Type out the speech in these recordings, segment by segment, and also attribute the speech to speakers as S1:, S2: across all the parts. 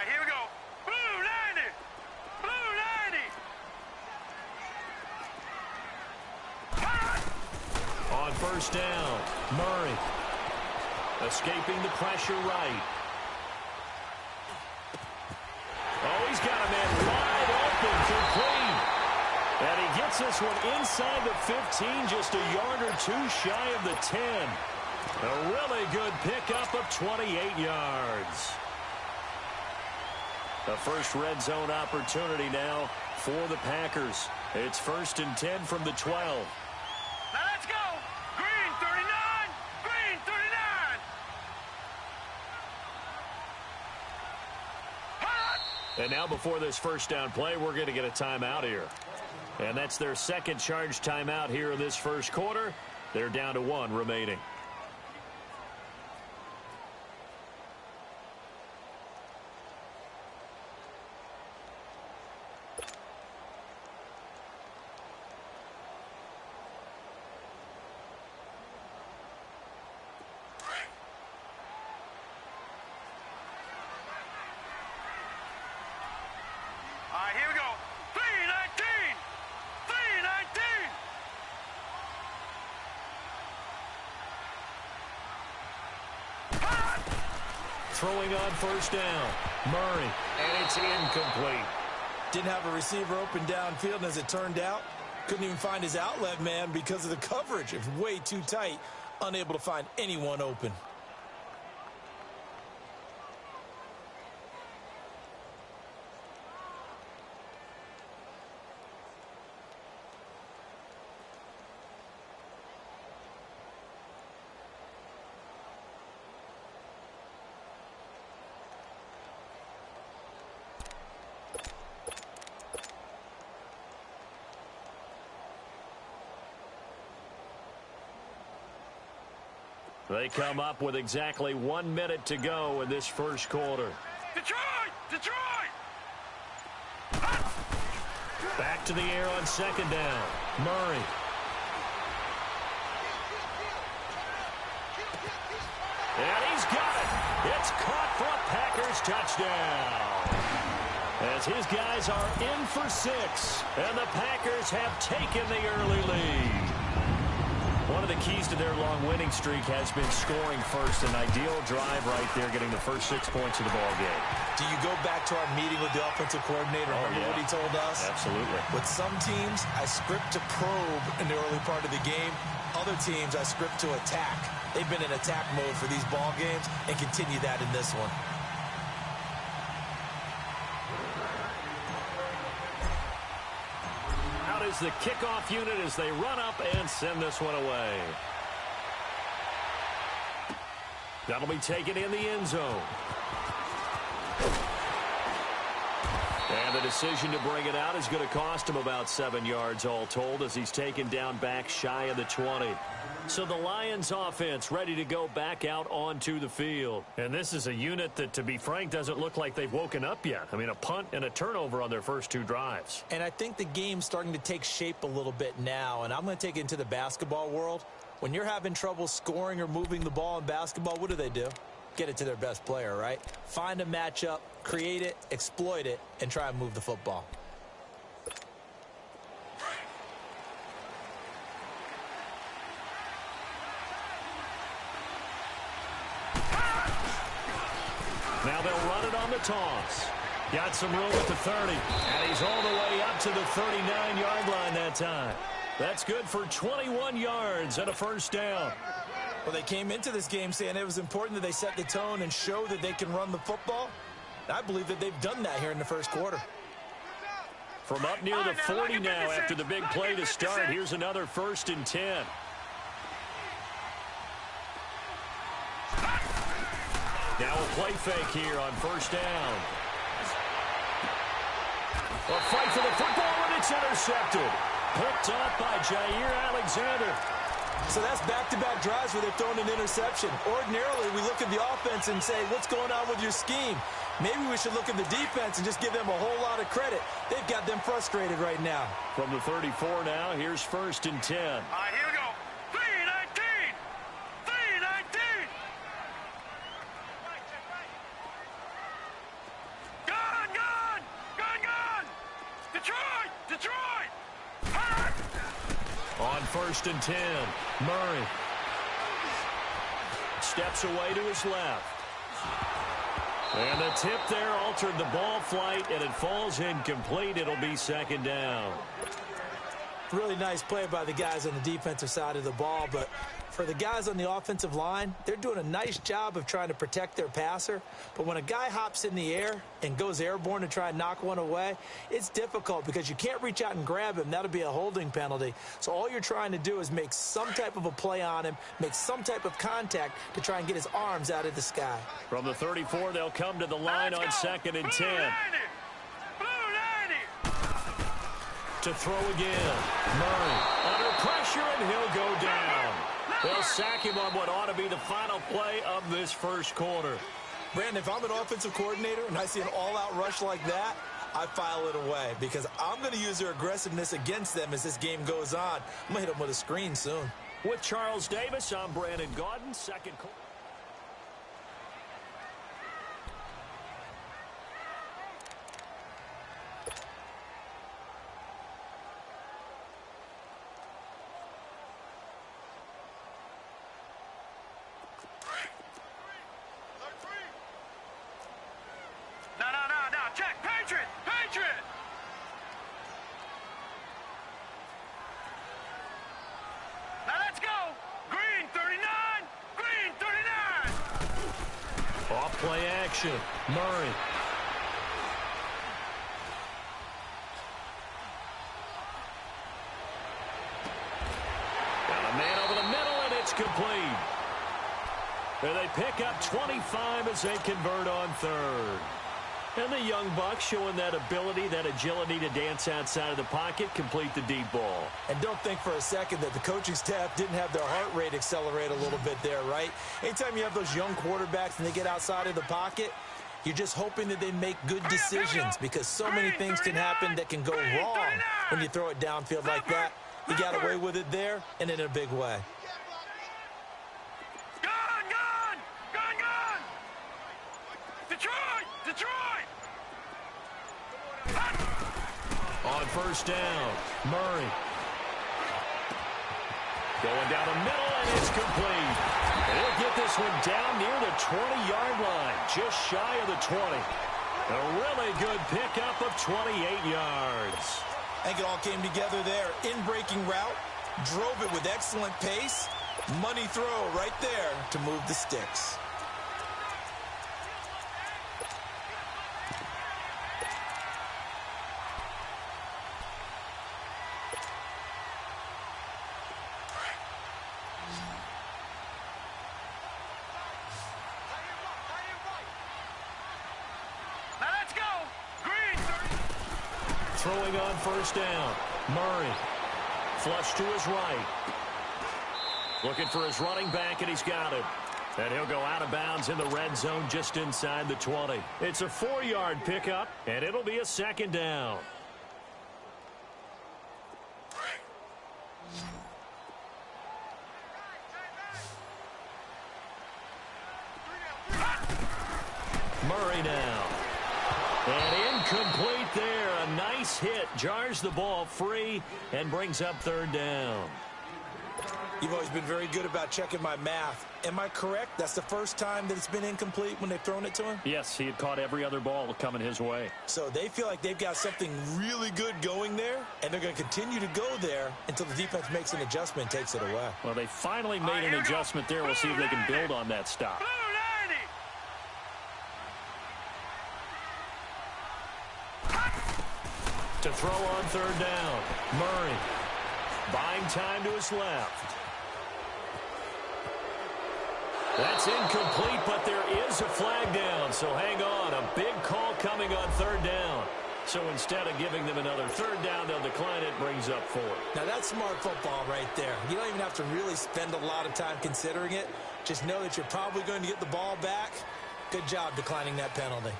S1: right, here we go. Blue 90. Blue 90.
S2: On first down, Murray. Escaping the pressure right. Oh, he's got a man wide open, complete. And he gets this one inside the 15, just a yard or two shy of the 10. A really good pickup of 28 yards. The first red zone opportunity now for the Packers. It's 1st and 10 from the 12.
S1: Now let's go. Green 39. Green 39. Hot.
S2: And now before this first down play, we're going to get a timeout here. And that's their second charge timeout here in this first quarter. They're down to 1 remaining.
S1: All right, here we go. 319. 319. Hot.
S2: Throwing on first down, Murray, and it's incomplete.
S3: Didn't have a receiver open downfield, and as it turned out, couldn't even find his outlet man because of the coverage. It was way too tight, unable to find anyone open.
S2: They come up with exactly 1 minute to go in this first quarter.
S1: Detroit. Detroit.
S2: Back to the air on second down. Murray. And he's got it. It's caught for a Packers touchdown. As his guys are in for 6. And the Packers have taken the early lead. One of the keys to their long winning streak has been scoring first. An ideal drive right there, getting the first 6 points of the ball game.
S3: Do you go back to our meeting with the offensive coordinator? Remember what he told us?
S2: Absolutely.
S3: With some teams, I script to probe in the early part of the game. Other teams, I script to attack. They've been in attack mode for these ball games and continue that in this one.
S2: Out is the kickoff unit as they run up and send this one away. That'll be taken in the end zone. And the decision to bring it out is going to cost him about 7 yards all told as he's taken down back shy of the 20. So the Lions offense ready to go back out onto the field. And this is a unit that, to be frank, doesn't look like they've woken up yet. I mean, a punt and a turnover on their first 2 drives.
S3: And I think the game's starting to take shape a little bit now, and I'm going to take it into the basketball world. When you're having trouble scoring or moving the ball in basketball, what do? Get it to their best player, right? Find a matchup, create it, exploit it, and try and move the football.
S2: Now they'll run it on the toss. Got some room at the 30. And he's all the way up to the 39-yard line that time. That's good for 21 yards and a first down.
S3: Well, they came into this game saying it was important that they set the tone and show that they can run the football. I believe that they've done that here in the first quarter.
S2: From up near the 40 now after the big play to start, here's another 1st and 10. Now a play fake here on first down. A fight for the football, and it's intercepted. Picked up by Jair Alexander.
S3: So that's back-to-back drives where they've thrown an interception. Ordinarily, we look at the offense and say, what's going on with your scheme? Maybe we should look at the defense and just give them a whole lot of credit. They've got them frustrated right now.
S2: From the 34 now, here's 1st and 10.
S1: All right, here we go. 319. 319. Detroit! Hot!
S2: On 1st and 10, Murray steps away to his left. And the tip there altered the ball flight, and it falls incomplete. It'll be 2nd down.
S3: Really nice play by the guys on the defensive side of the ball, but for the guys on the offensive line, they're doing a nice job of trying to protect their passer. But when a guy hops in the air and goes airborne to try and knock one away, it's difficult because you can't reach out and grab him. That'll be a holding penalty. So all you're trying to do is make some type of a play on him, make some type of contact to try and get his arms out of the sky.
S2: From the 34, they'll come to the line on 2nd and 10. To throw again. Murray under pressure, and he'll go down. They'll sack him on what ought to be the final play of this first quarter.
S3: Brandon, if I'm an offensive coordinator and I see an all-out rush like that, I file it away because I'm going to use their aggressiveness against them as this game goes on. I'm going to hit them with a screen soon.
S2: With Charles Davis, I'm Brandon Gaudin. Second quarter.
S1: No, check, Patriot! Now let's go! Green 39! Green 39!
S2: Off play action. Murray. Got a man over the middle, and it's complete. And they pick up 25 as they convert on 3rd. And the young buck showing that ability, that agility to dance outside of the pocket, complete the deep ball.
S3: And don't think for a second that the coaching staff didn't have their heart rate accelerate a little bit there, right? Anytime you have those young quarterbacks and they get outside of the pocket, you're just hoping that they make good decisions because so many things can happen that can go wrong when you throw it downfield like that. He got away with it there and in a big way.
S1: Detroit!
S2: On 1st down, Murray. Going down the middle, and it's complete. And he'll get this one down near the 20-yard line, just shy of the 20. A really good pickup of 28 yards.
S3: I think it all came together there. In-breaking route, drove it with excellent pace. Money throw right there to move the sticks.
S2: Throwing on 1st down. Murray. Flush to his right. Looking for his running back, and he's got it. And he'll go out of bounds in the red zone just inside the 20. It's a 4-yard pickup, and it'll be a 2nd down. Murray now. And incomplete there. A nice hit. Jars the ball free and brings up 3rd down.
S3: You've always been very good about checking my math. Am I correct? That's the first time that it's been incomplete when they've thrown it to him?
S2: Yes, he had caught every other ball coming his way.
S3: So they feel like they've got something really good going there, and they're going to continue to go there until the defense makes an adjustment and takes it away.
S2: Well, they finally made an adjustment there. We'll see if they can build on that stop. To throw on 3rd down, Murray buying time to his left. That's incomplete, but there is a flag down, so hang on. A big call coming on 3rd down. So instead of giving them another 3rd down, they'll decline it, brings up 4.
S3: Now that's smart football right there. You don't even have to really spend a lot of time considering it. Just know that you're probably going to get the ball back. Good job declining that penalty.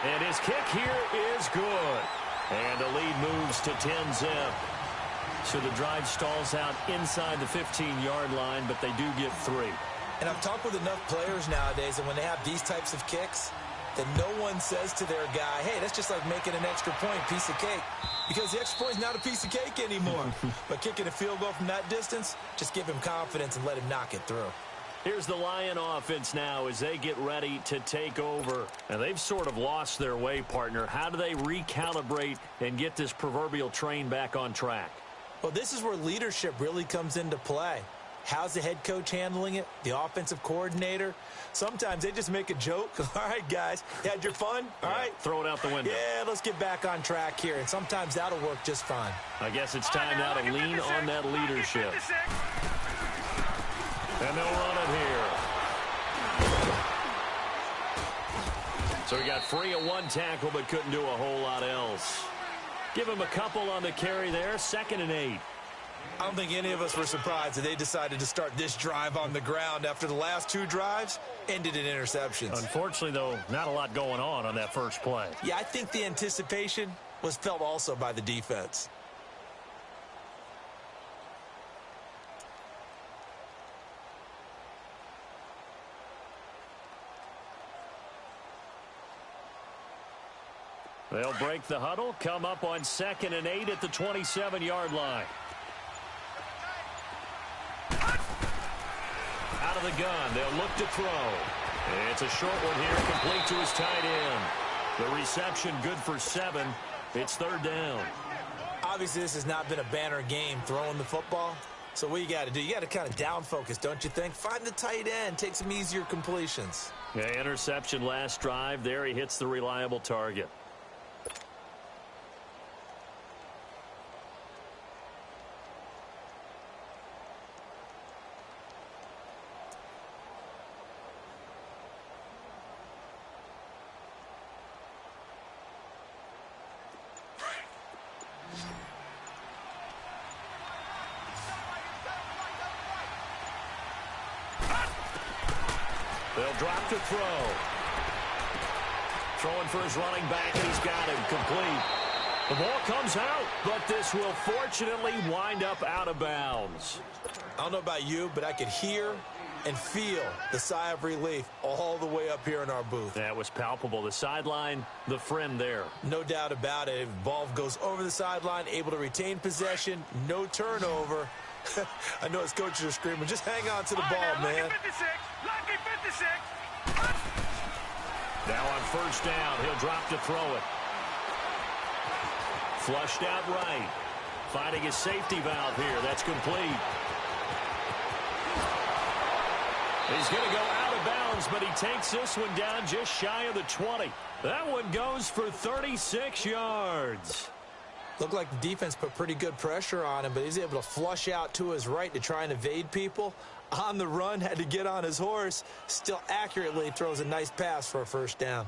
S2: And his kick here is good. And the lead moves to 10-zip. So the drive stalls out inside the 15-yard line, but they do get 3.
S3: And I've talked with enough players nowadays, and when they have these types of kicks, that no one says to their guy, hey, that's just like making an extra point, piece of cake. Because the extra point is not a piece of cake anymore. But kicking a field goal from that distance, just give him confidence and let him knock it through.
S2: Here's the Lion offense now as they get ready to take over. And they've sort of lost their way, partner. How do they recalibrate and get this proverbial train back on track?
S3: Well, this is where leadership really comes into play. How's the head coach handling it? The offensive coordinator? Sometimes they just make a joke. All right, guys, you had your fun? All right.
S2: Throw it out the window.
S3: Yeah, let's get back on track here. And sometimes that'll work just fine.
S2: I guess it's time now to lean on that leadership. And they'll run it here. So he got free of one tackle but couldn't do a whole lot else. Give him a couple on the carry there. 2nd and 8.
S3: I don't think any of us were surprised that they decided to start this drive on the ground after the last 2 drives ended in interceptions.
S2: Unfortunately, though, not a lot going on that first play.
S3: Yeah, I think the anticipation was felt also by the defense.
S2: They'll break the huddle, come up on 2nd and 8 at the 27-yard line. Out of the gun, they'll look to throw. It's a short one here, complete to his tight end. The reception good for 7. It's 3rd down.
S3: Obviously, this has not been a banner game throwing the football. So what you got to do, you got to kind of down focus, don't you think? Find the tight end, take some easier completions.
S2: Yeah, interception last drive. There he hits the reliable target. They'll drop to throw. Throwing for his running back, and he's got him complete. The ball comes out, but this will fortunately wind up out of bounds.
S3: I don't know about you, but I could hear and feel the sigh of relief all the way up here in our booth.
S2: That was palpable. The sideline, the friend there.
S3: No doubt about it. Ball goes over the sideline, able to retain possession, no turnover. I know his coaches are screaming, just hang on to the ball, man.
S1: Lucky 56. Lucky 56.
S2: Now on 1st down, he'll drop to throw it. Flushed out right. Finding his safety valve here. That's complete. He's going to go out of bounds, but he takes this one down just shy of the 20. That one goes for 36 yards.
S3: Looked like the defense put pretty good pressure on him, but he's able to flush out to his right to try and evade people. On the run, had to get on his horse. Still accurately throws a nice pass for a 1st down.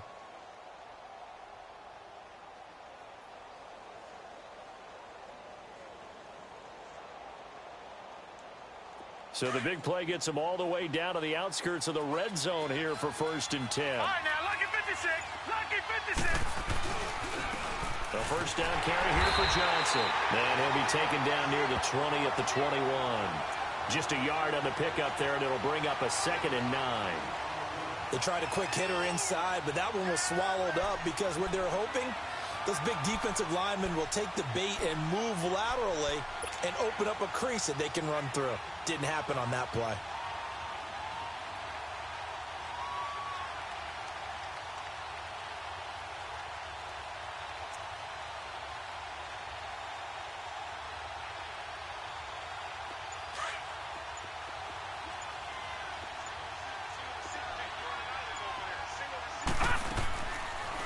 S2: So the big play gets him all the way down to the outskirts of the red zone here for 1st and 10.
S1: All right, now, lucky 56. Lucky 56.
S2: The 1st down carry here for Johnson. And he'll be taken down near the 20 at the 21. Just a yard on the pickup there, and it'll bring up a 2nd and 9.
S3: They tried a quick hitter inside, but that one was swallowed up because what they're hoping, those big defensive linemen will take the bait and move laterally and open up a crease that they can run through. Didn't happen on that play.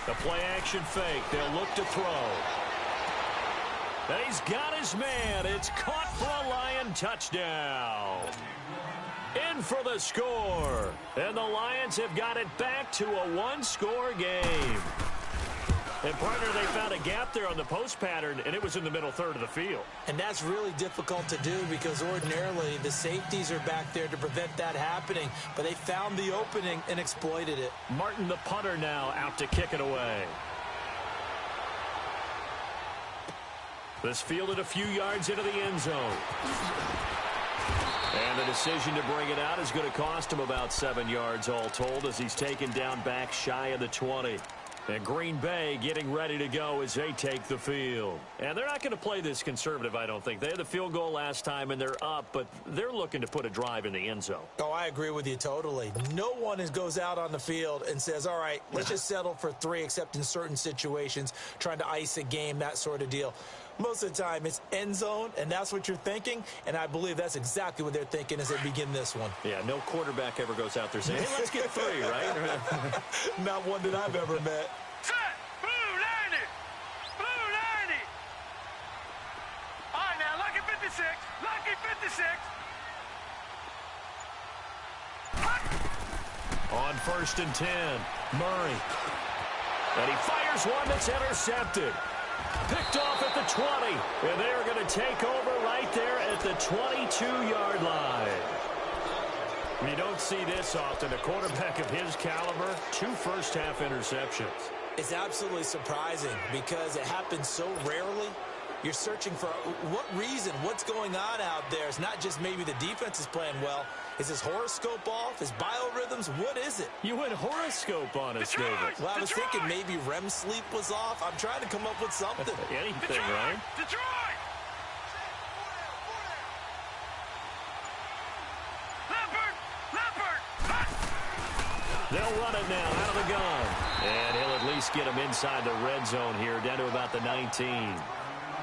S2: The play-action fake. They'll look to throw. And he's got his man. It's caught for a Lion touchdown. In for the score. And the Lions have got it back to a 1-score game. And, partner, they found a gap there on the post pattern, and it was in the middle third of the field.
S3: And that's really difficult to do because ordinarily the safeties are back there to prevent that happening. But they found the opening and exploited it.
S2: Martin, the punter, now out to kick it away. This fielded a few yards into the end zone. And the the decision to bring it out is going to cost him about 7 yards all told as he's taken down back shy of the 20. And Green Bay getting ready to go as they take the field. And they're not going to play this conservative, I don't think. They had the field goal last time, and they're up, but they're looking to put a drive in the end zone.
S3: Oh, I agree with you totally. No one goes out on the field and says, all right, let's just settle for 3, except in certain situations, trying to ice a game, that sort of deal. Most of the time, it's end zone, and that's what you're thinking, and I believe that's exactly what they're thinking as they begin this one.
S2: Yeah, no quarterback ever goes out there saying, hey, let's get 3, right?
S3: Not one that I've ever met.
S1: Set! Blue 90! Blue 90! All right, now, lucky 56. Lucky 56.
S2: On 1st and 10, Murray. And he fires one that's intercepted. Picked off at the 20, and they are going to take over right there at the 22-yard line. You don't see this often. A quarterback of his caliber, 2 first-half interceptions.
S3: It's absolutely surprising because it happens so rarely. You're searching for what reason, what's going on out there. It's not just maybe the defense is playing well. Is his horoscope off? His biorhythms? What is it?
S2: You went horoscope on us, David.
S3: Well, I was thinking maybe REM sleep was off. I'm trying to come up with something.
S2: Anything, right?
S1: Detroit! Leopard!
S2: They'll run it now out of the gun. And he'll at least get him inside the red zone here, down to about the 19.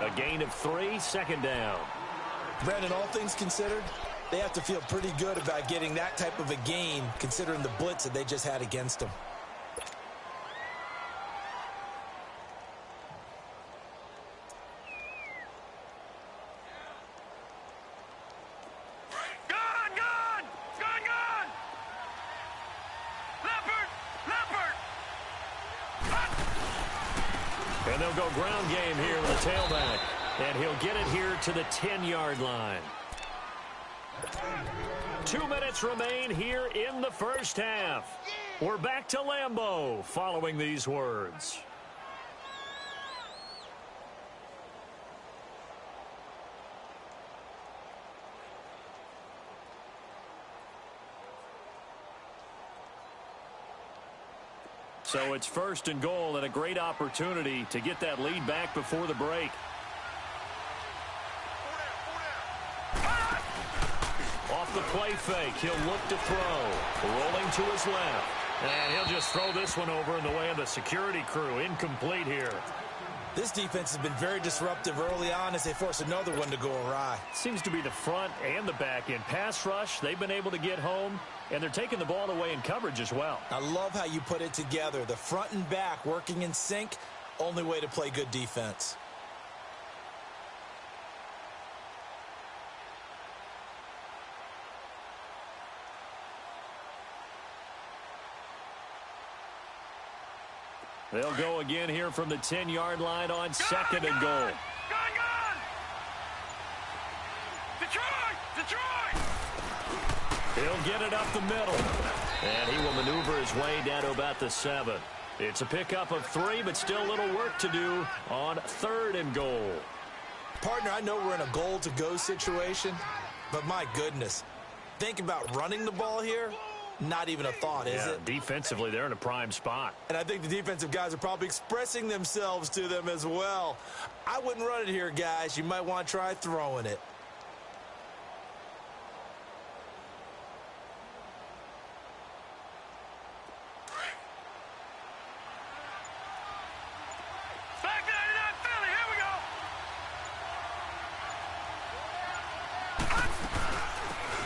S2: A gain of 3, 2nd down.
S3: Brandon, all things considered, they have to feel pretty good about getting that type of a gain, considering the blitz that they just had against them.
S2: And they'll go ground game here with a tailback. And he'll get it here to the 10-yard line. 2 minutes remain here in the first half. We're back to Lambeau following these words. So it's 1st and goal and a great opportunity to get that lead back before the break. Off the play fake, he'll look to throw. Rolling to his left. And he'll just throw this one over in the way of the security crew. Incomplete here.
S3: This defense has been very disruptive early on as they force another one to go awry.
S2: Seems to be the front and the back end. Pass rush, they've been able to get home, and they're taking the ball away in coverage as well.
S3: I love how you put it together. The front and back working in sync, only way to play good defense.
S2: They'll go again here from the 10-yard line on 2nd and goal.
S1: Gone! Detroit!
S2: He'll get it up the middle. And he will maneuver his way down to about the 7. It's a pickup of 3, but still a little work to do on 3rd and goal.
S3: Partner, I know we're in a goal-to-go situation, but my goodness, think about running the ball here. Not even a thought, is it?
S2: Defensively, they're in a prime spot.
S3: And I think the defensive guys are probably expressing themselves to them as well. I wouldn't run it here, guys. You might want to try throwing it.
S1: Back 99 Philly, here we go!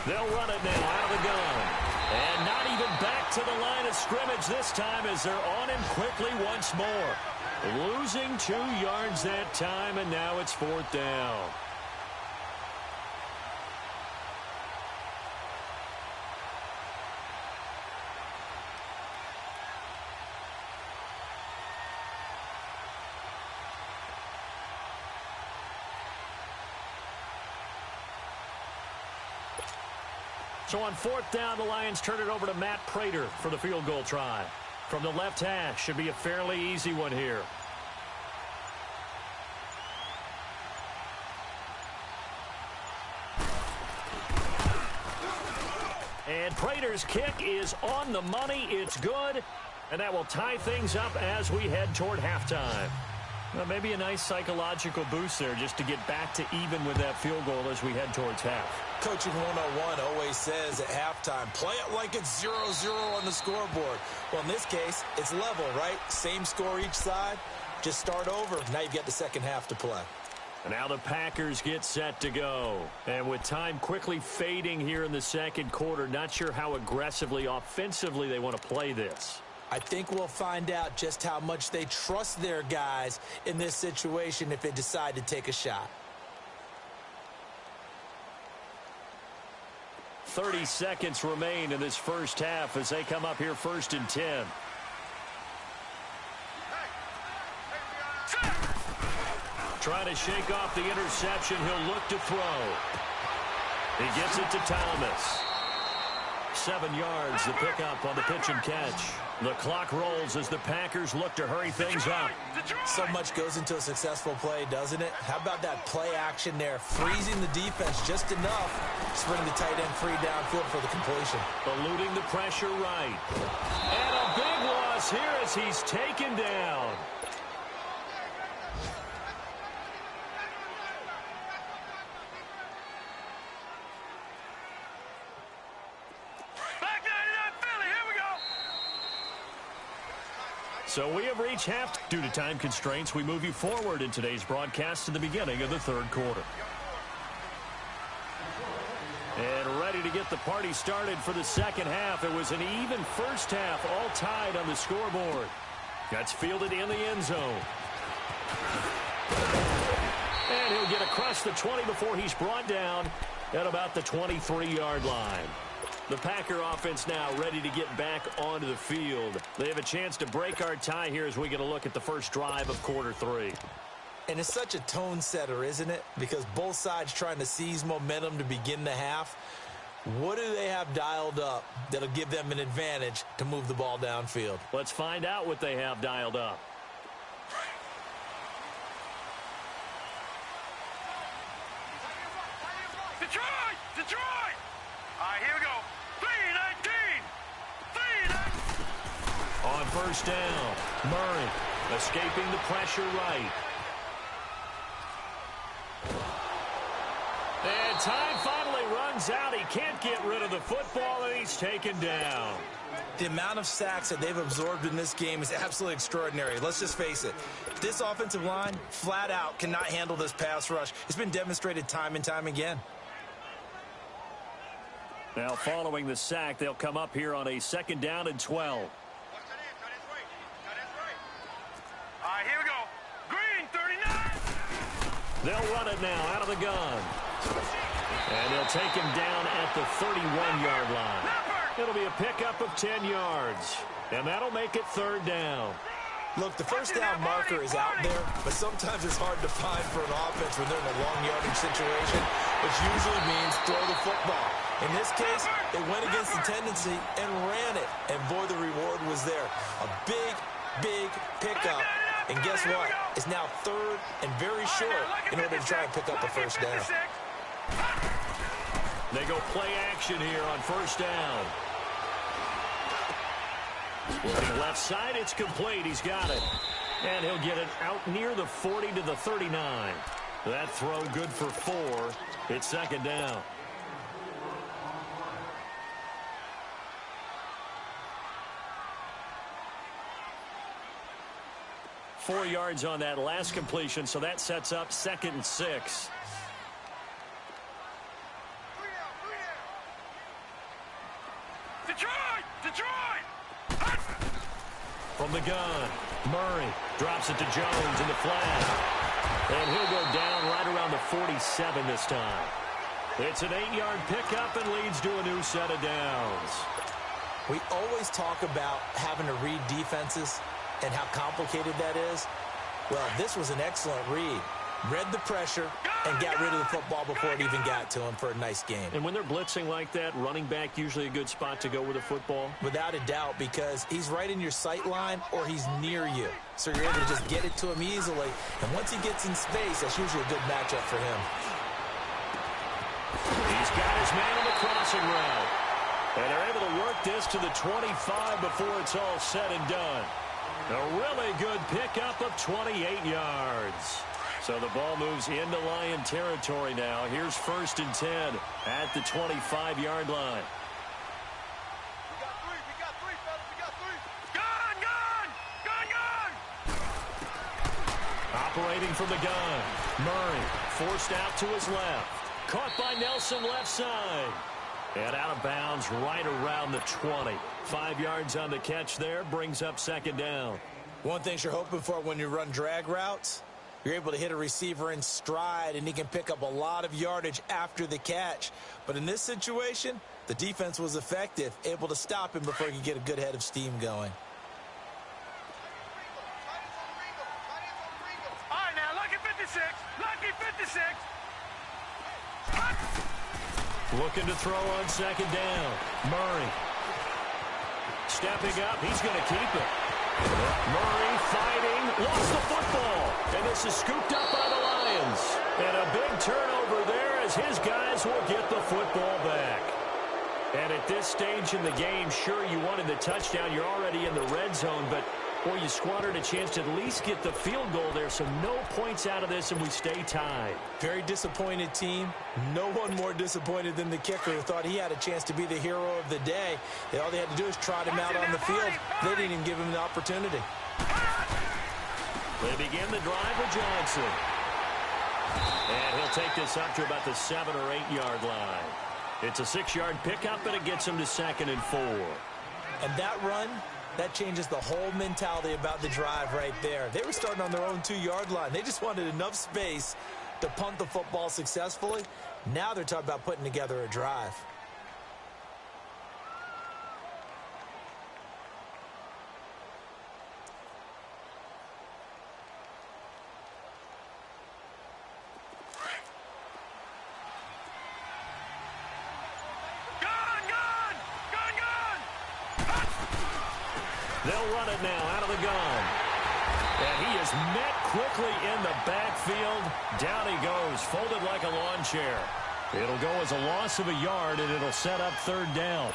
S2: They'll run it now out of the gun. And not even back to the line of scrimmage this time as they're on him quickly once more. Losing 2 yards that time, and now it's 4th down. So on 4th down, the Lions turn it over to Matt Prater for the field goal try. From the left hash, should be a fairly easy one here. And Prater's kick is on the money. It's good. And that will tie things up as we head toward halftime. Well, maybe a nice psychological boost there just to get back to even with that field goal as we head towards half.
S3: Coaching 101 always says at halftime, play it like it's 0-0 on the scoreboard. Well, in this case, it's level, right? Same score each side. Just start over. Now you've got the second half to play.
S2: And now the Packers get set to go. And with time quickly fading here in the second quarter, not sure how aggressively, offensively they want to play this.
S3: I think we'll find out just how much they trust their guys in this situation if they decide to take a shot.
S2: 30 seconds remain in this first half as they come up here 1st and 10. Trying to shake off the interception. He'll look to throw. He gets it to Thomas. 7 yards, the pickup on the pitch and catch. The clock rolls as the Packers look to hurry things up.
S3: So much goes into a successful play, doesn't it? How about that play action there? Freezing the defense just enough. Sprinting the tight end free downfield for the completion.
S2: Eluding the pressure right. And a big loss here as he's taken down. So we have reached half. Due to time constraints, we move you forward in today's broadcast to the beginning of the third quarter. And ready to get the party started for the second half. It was an even first half, all tied on the scoreboard. That's fielded in the end zone. And he'll get across the 20 before he's brought down at about the 23-yard line. The Packer offense now ready to get back onto the field. They have a chance to break our tie here as we get a look at the first drive of quarter 3.
S3: And it's such a tone setter, isn't it? Because both sides trying to seize momentum to begin the half. What do they have dialed up that'll give them an advantage to move the ball downfield?
S2: Let's find out what they have dialed up.
S1: Detroit! Detroit! All right, here we go. 3-19!
S2: On first down, Murray escaping the pressure right. And time finally runs out. He can't get rid of the football, and he's taken down.
S3: The amount of sacks that they've absorbed in this game is absolutely extraordinary. Let's just face it. This offensive line, flat out, cannot handle this pass rush. It's been demonstrated time and time again.
S2: Now, following the sack, they'll come up here on a 2nd down and 12.
S1: All right, here we go. Green, 39.
S2: They'll run it now out of the gun. And they'll take him down at the 31-yard line. It'll be a pickup of 10 yards. And that'll make it 3rd down.
S3: Look, the first down marker is out there, but sometimes it's hard to find for an offense when they're in a long yardage situation, which usually means throw the football. In this case, they went against the tendency and ran it. And boy, the reward was there. A big, big pickup. And guess what? It's now 3rd and very short in order to try and pick up a first down.
S2: They go play action here on first down. Looking left side, it's complete. He's got it. And he'll get it out near the 40 to the 39. That throw good for 4. It's 2nd down. Four yards on that last completion, so that sets up 2nd and 6.
S1: Detroit! Detroit!
S2: From the gun, Murray drops it to Jones in the flat. And he'll go down right around the 47 this time. It's an 8-yard pickup and leads to a new set of downs.
S3: We always talk about having to read defenses and how complicated that is. Well, this was an excellent read. Read the pressure and got rid of the football before it even got to him for a nice game.
S2: And when they're blitzing like that, running back usually a good spot to go with the football?
S3: Without a doubt, because he's right in your sight line or he's near you. So you're able to just get it to him easily. And once he gets in space, that's usually a good matchup for him.
S2: He's got his man on the crossing route. And they're able to work this to the 25 before it's all said and done. A really good pickup of 28 yards. So the ball moves into Lion territory now. Here's 1st and 10 at the 25-yard line.
S1: We got three, fellas. We got three. Gun, gun! Gun, gun!
S2: Operating from the gun. Murray forced out to his left. Caught by Nelson left side. And out of bounds right around the 20. 5 yards on the catch there. Brings up 2nd down.
S3: One thing you're hoping for when you run drag routes, you're able to hit a receiver in stride, and he can pick up a lot of yardage after the catch. But in this situation, the defense was effective, able to stop him before he could get a good head of steam going.
S1: All right, now, lucky 56. Lucky 56.
S2: Looking to throw on 2nd down. Murray. Stepping up. He's going to keep it. Murray fighting. Lost the football. And this is scooped up by the Lions. And a big turnover there as his guys will get the football back. And at this stage in the game, sure, you wanted the touchdown. You're already in the red zone, but boy, you squandered a chance to at least get the field goal there, so no points out of this, and we stay tied.
S3: Very disappointed team. No one more disappointed than the kicker, who thought he had a chance to be the hero of the day. All they had to do is trot him out on the field. They didn't even give him the opportunity.
S2: They begin the drive with Johnson. And he'll take this up to about the 7 or 8 yard line. It's a 6-yard pickup, and it gets him to 2nd and 4.
S3: And that run, that changes the whole mentality about the drive right there. They were starting on their own 2-yard line. They just wanted enough space to punt the football successfully. Now they're talking about putting together a drive.
S2: They'll run it now out of the gun. And he is met quickly in the backfield. Down he goes, folded like a lawn chair. It'll go as a loss of a yard, and it'll set up 3rd down.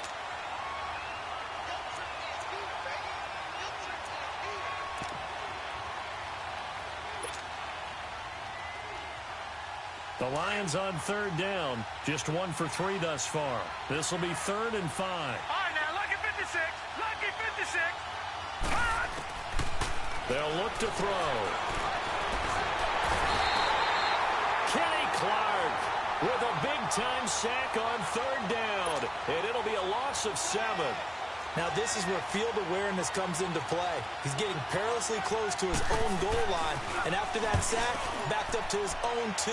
S2: The Lions on 3rd down. Just 1 for 3 thus far. This will be 3rd and 5.
S1: All right, now, lucky 56. Lucky 56.
S2: They'll look to throw. Kenny Clark with a big-time sack on 3rd down. And it'll be a loss of 7.
S3: Now this is where field awareness comes into play. He's getting perilously close to his own goal line. And after that sack, backed up to his own 2.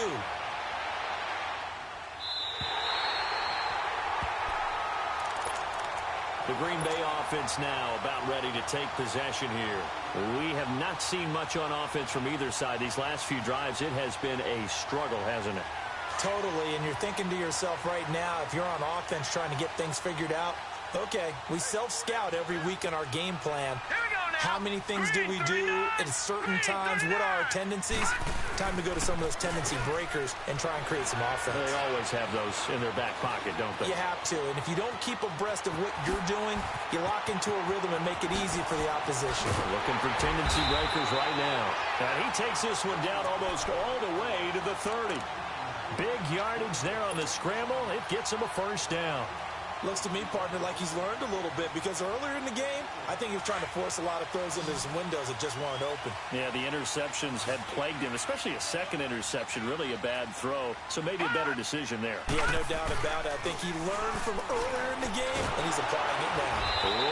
S2: The Green Bay offense now about ready to take possession here. We have not seen much on offense from either side. These last few drives, it has been a struggle, hasn't it?
S3: Totally, and you're thinking to yourself right now, if you're on offense trying to get things figured out, okay, we self-scout every week in our game plan. How many things do we do at certain times? What are our tendencies? Time to go to some of those tendency breakers and try and create some offense.
S2: They always have those in their back pocket, don't they?
S3: You have to, and if you don't keep abreast of what you're doing, you lock into a rhythm and make it easy for the opposition.
S2: Looking for tendency breakers right now. And he takes this one down almost all the way to the 30. Big yardage there on the scramble. It gets him a 1st down.
S3: Looks to me, partner, like he's learned a little bit, because earlier in the game, I think he was trying to force a lot of throws into some windows that just weren't open.
S2: Yeah, the interceptions had plagued him, especially a second interception, really a bad throw. So maybe a better decision there.
S3: Yeah, no doubt about it. I think he learned from earlier in the game, and he's applying it now.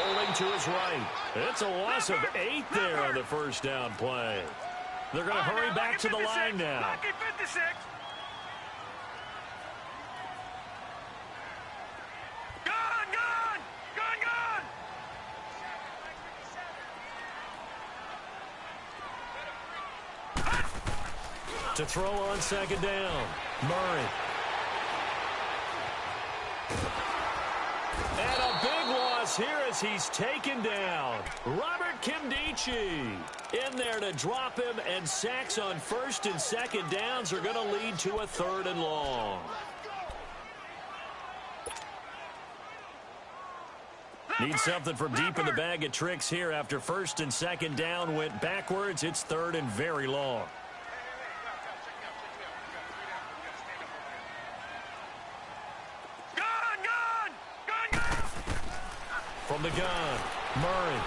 S2: Rolling to his right. It's a loss of 8 there on the 1st down play. They're going to hurry back to the line now.
S1: Lucky 56.
S2: To throw on 2nd down. Murray. And a big loss here as he's taken down. Robert Kimdichie in there to drop him, and sacks on 1st and 2nd downs are going to lead to a 3rd and long. Need something from deep in the bag of tricks here after first and second down went backwards. It's third and very long. From the gun, Murray.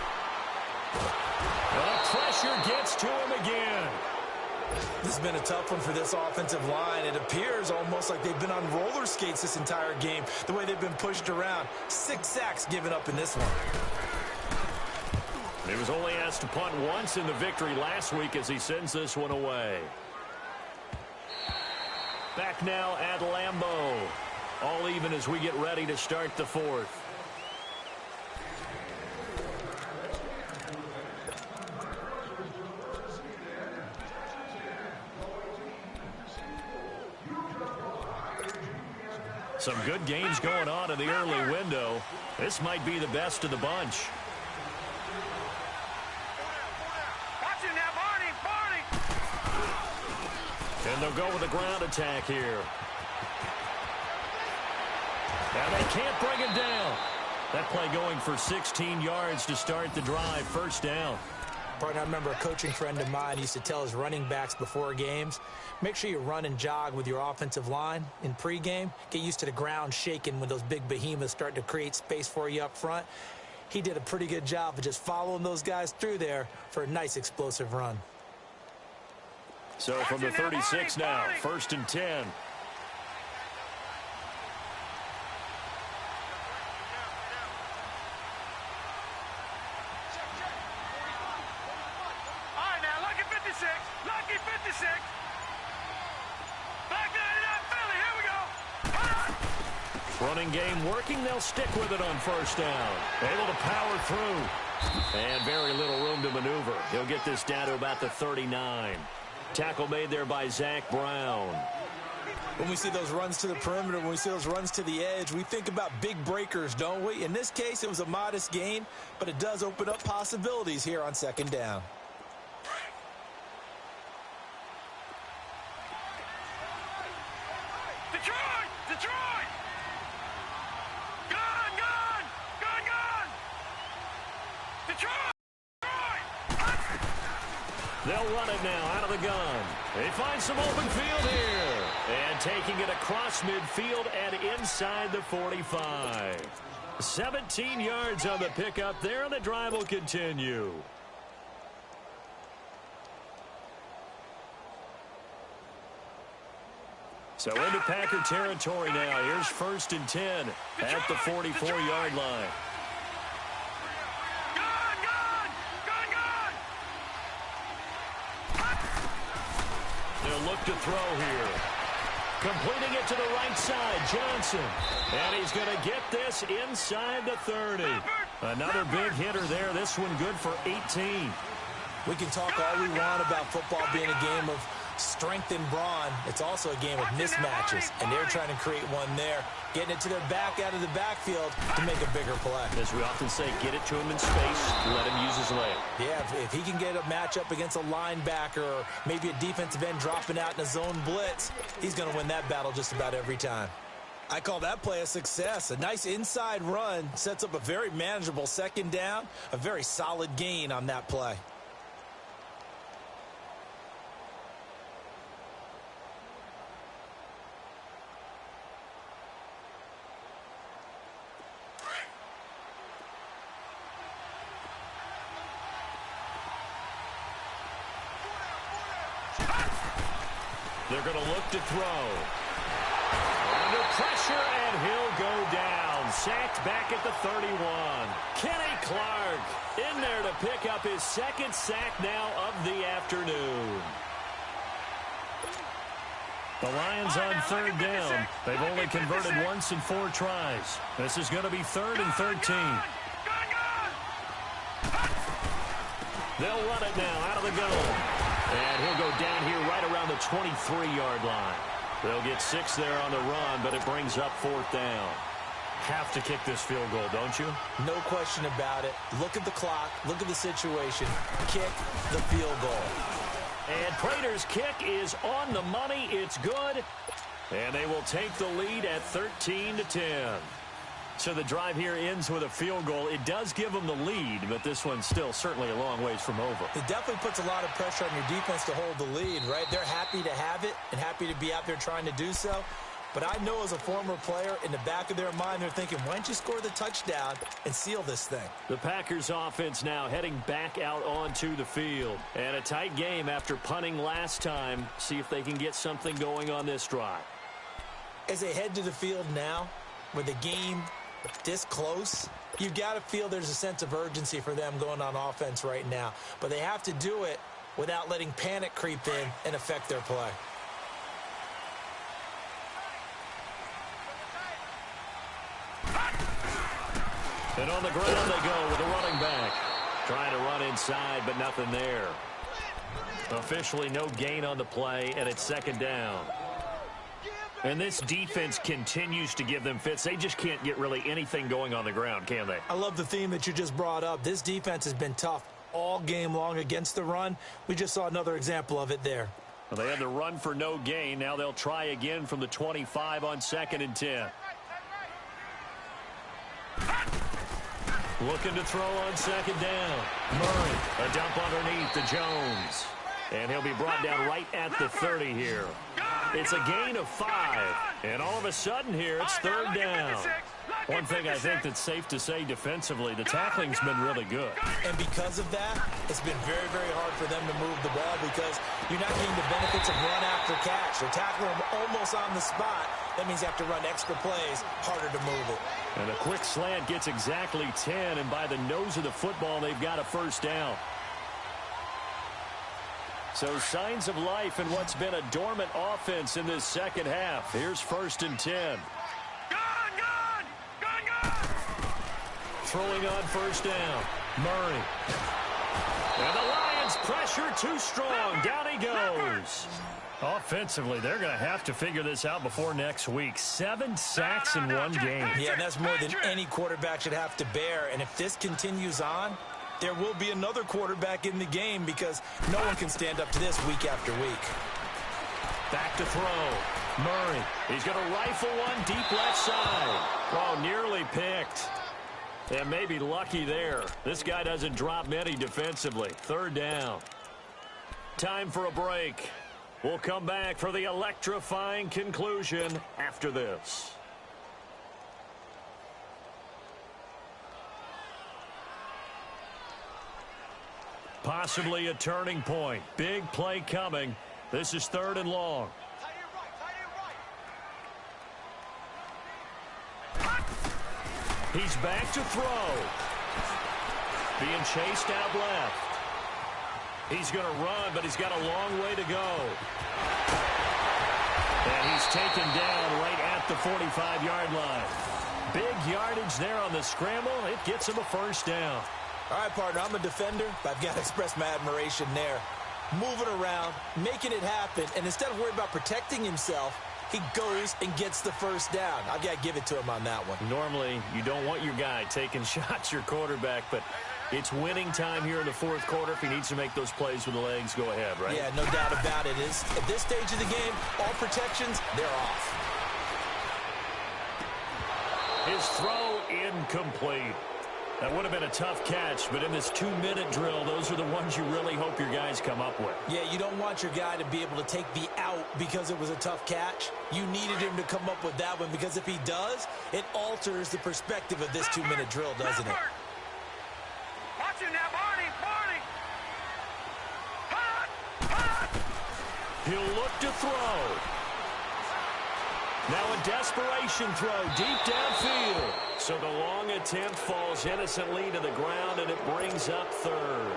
S2: The pressure gets to him again.
S3: This has been a tough one for this offensive line. It appears almost like they've been on roller skates this entire game, the way they've been pushed around. 6 sacks given up in this one.
S2: He was only asked to punt once in the victory last week as he sends this one away. Back now at Lambeau. All even as we get ready to start the fourth. Some good games going on in the early window. This might be the best of the bunch. And they'll go with a ground attack here. And they can't bring him down. That play going for 16 yards to start the drive. First down.
S3: Partner, I remember a coaching friend of mine used to tell his running backs before games, make sure you run and jog with your offensive line in pregame. Get used to the ground shaking when those big behemoths start to create space for you up front. He did a pretty good job of just following those guys through there for a nice explosive run.
S2: So from the 36 now, first and 10.
S1: Lucky 56. Back 99 Philly. Here we go.
S2: Running game working. They'll stick with it on first down. Able to power through. And very little room to maneuver. He'll get this down to about the 39. Tackle made there by Zach Brown.
S3: When we see those runs to the perimeter, when we see those runs to the edge, we think about big breakers, don't we? In this case, it was a modest gain, but it does open up possibilities here on second down.
S1: Detroit! Gun! Detroit!
S2: They'll run it now out of the gun. They find some open field here. And taking it across midfield and inside the 45. 17 yards on the pickup there, and the drive will continue. So into Packer territory now. Here's first and 10 at the 44-yard line. They'll look to throw here. Completing it to the right side, Johnson. And he's going to get this inside the 30. Another big hitter there. This one good for 18.
S3: We can talk all we want about football being a game of strength and brawn. It's also a game of mismatches, and they're trying to create one there, getting it to their back out of the backfield to make a bigger play.
S2: As we often say, get it to him in space, let him use his leg.
S3: Yeah, if he can get a matchup against a linebacker or maybe a defensive end dropping out in a zone blitz, he's going to win that battle just about every time. I call that play a success. A nice inside run sets up a very manageable second down, a very solid gain on that play.
S2: They're going to look to throw. Under pressure, and he'll go down. Sacked back at the 31. Kenny Clark in there to pick up his second sack now of the afternoon. The Lions on third down. They've only converted once in 4 tries. This is going to be 3rd and 13. They'll run it now out of the gun. And he'll go down here right around the 23-yard line. They'll get 6 there on the run, but it brings up 4th down. Have to kick this field goal, don't you?
S3: No question about it. Look at the clock. Look at the situation. Kick the field goal.
S2: And Prater's kick is on the money. It's good. And they will take the lead at 13-10. So the drive here ends with a field goal. It does give them the lead, but this one's still certainly a long ways from over.
S3: It definitely puts a lot of pressure on your defense to hold the lead, right? They're happy to have it and happy to be out there trying to do so. But I know as a former player, in the back of their mind, they're thinking, why don't you score the touchdown and seal this thing?
S2: The Packers offense now heading back out onto the field. And a tight game after punting last time. See if they can get something going on this drive.
S3: As they head to the field now, with the game this close, you've got to feel there's a sense of urgency for them going on offense right now. But they have to do it without letting panic creep in and affect their play.
S2: And on the ground they go with a running back. Trying to run inside, but nothing there. Officially no gain on the play, and it's second down. And this defense continues to give them fits. They just can't get really anything going on the ground, can they?
S3: I love the theme that you just brought up. This defense has been tough all game long against the run. We just saw another example of it there.
S2: Well, they had the run for no gain. Now they'll try again from the 25 on 2nd and 10. Looking to throw on 2nd down. Murray, a dump underneath to Jones. And he'll be brought down right at the 30 here. It's a gain of 5. And all of a sudden here, it's 3rd down. One thing I think that's safe to say defensively, the tackling's been really good.
S3: And because of that, it's been very, very hard for them to move the ball because you're not getting the benefits of run after catch. They're tackling them almost on the spot. That means you have to run extra plays, harder to move it.
S2: And a quick slant gets exactly 10, and by the nose of the football, they've got a 1st down. So signs of life in what's been a dormant offense in this second half. Here's 1st and 10. Throwing on 1st down. Murray. And the Lions pressure too strong. Down he goes. Offensively, they're going to have to figure this out before next week. 7 sacks in one game.
S3: Yeah, and that's more than any quarterback should have to bear. And if this continues on, there will be another quarterback in the game because no one can stand up to this week after week.
S2: Back to throw. Murray. He's going to rifle one deep left side. Oh, nearly picked. And maybe lucky there. This guy doesn't drop many defensively. 3rd down. Time for a break. We'll come back for the electrifying conclusion after this. Possibly a turning point. Big play coming. This is 3rd and long. He's back to throw. Being chased out left. He's going to run, but he's got a long way to go. And he's taken down right at the 45-yard line. Big yardage there on the scramble. It gets him a 1st down.
S3: All right, partner, I'm a defender, but I've got to express my admiration there. Moving around, making it happen, and instead of worrying about protecting himself, he goes and gets the 1st down. I've got to give it to him on that one.
S2: Normally, you don't want your guy taking shots, your quarterback, but it's winning time here in the 4th quarter. If he needs to make those plays with the legs, go ahead, right?
S3: Yeah, no doubt about it. At this stage of the game, all protections, they're off.
S2: His throw incomplete. That would have been a tough catch, but in this 2-minute drill, those are the ones you really hope your guys come up with.
S3: Yeah, you don't want your guy to be able to take the out because it was a tough catch. You needed him to come up with that one because if he does, it alters the perspective of this 2-minute drill, doesn't it?
S1: Watch him now, Barney!
S2: He'll look to throw. Now a desperation throw deep downfield. So the long attempt falls innocently to the ground, and it brings up 3rd.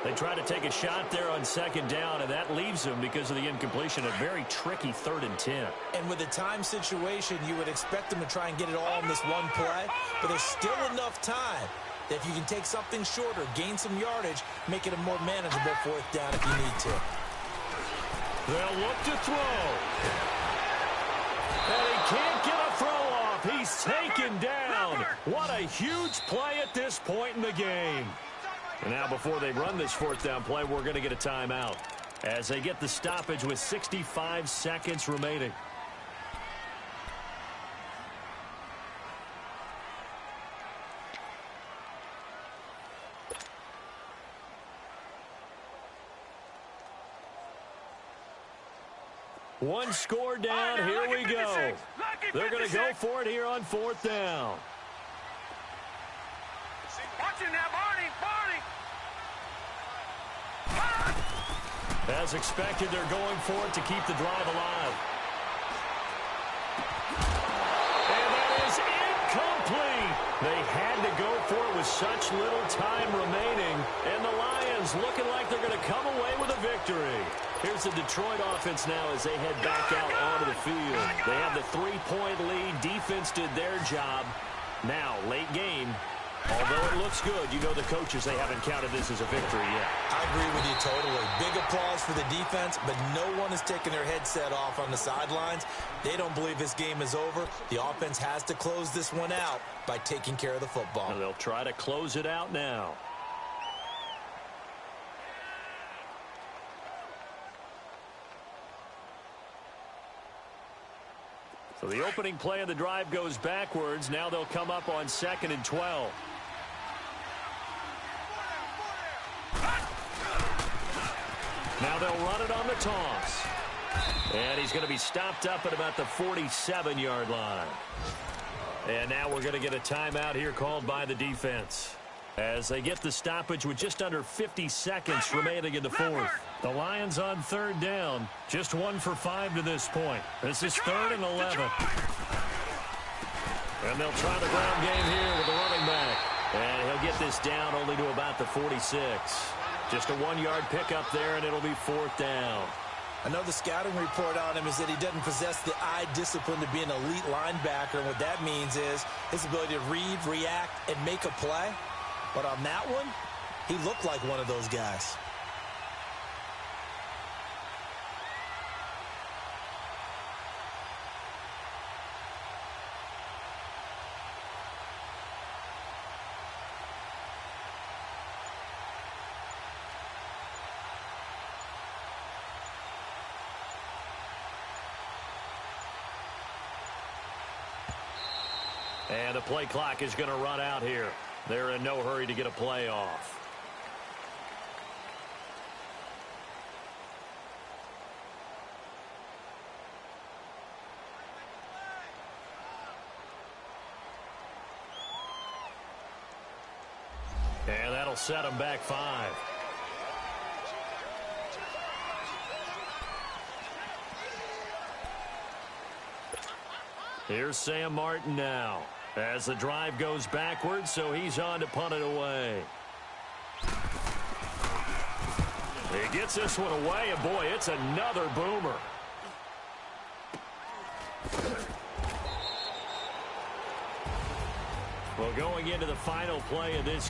S2: They try to take a shot there on 2nd down, and that leaves them, because of the incompletion, a very tricky 3rd and 10.
S3: And with the time situation, you would expect them to try and get it all in this one play, but there's still enough time that if you can take something shorter, gain some yardage, make it a more manageable 4th down if you need to.
S2: They'll look to throw. And he can't get a throw off. He's taken down. What a huge play at this point in the game. And now before they run this 4th down play, we're going to get a timeout as they get the stoppage with 65 seconds remaining. One score down.
S1: Right,
S2: here we go. They're going to go for it here on 4th down.
S1: Watch it now, Barney.
S2: As expected, they're going for it to keep the drive alive. And that is incomplete. They had to go for it with such little time remaining. And the Lions looking like they're going to come away with a victory. Here's the Detroit offense now as they head back out onto the field. They have the 3-point lead. Defense did their job. Now, late game. Although it looks good, you know the coaches, they haven't counted this as a victory yet.
S3: I agree with you totally. Big applause for the defense, but no one is taking their headset off on the sidelines. They don't believe this game is over. The offense has to close this one out by taking care of the football.
S2: And they'll try to close it out now. So the opening play of the drive goes backwards. Now they'll come up on 2nd and 12. Now they'll run it on the toss. And he's going to be stopped up at about the 47-yard line. And now we're going to get a timeout here called by the defense, as they get the stoppage with just under 50 seconds remaining in the 4th. The Lions on 3rd down. Just 1 for 5 to this point. This is 3rd and 11. And they'll try the ground game here with the running back. And he'll get this down only to about the 46. Just a 1-yard pickup there, and it'll be 4th down.
S3: I know the scouting report on him is that he doesn't possess the eye discipline to be an elite linebacker. And what that means is his ability to read, react, and make a play. But on that one, he looked like one of those guys.
S2: And the play clock is going to run out here. They're in no hurry to get a play off. And that'll set them back 5. Here's Sam Martin now as the drive goes backwards, so he's on to punt it away. He gets this one away, and boy, it's another boomer. Well, going into the final play of this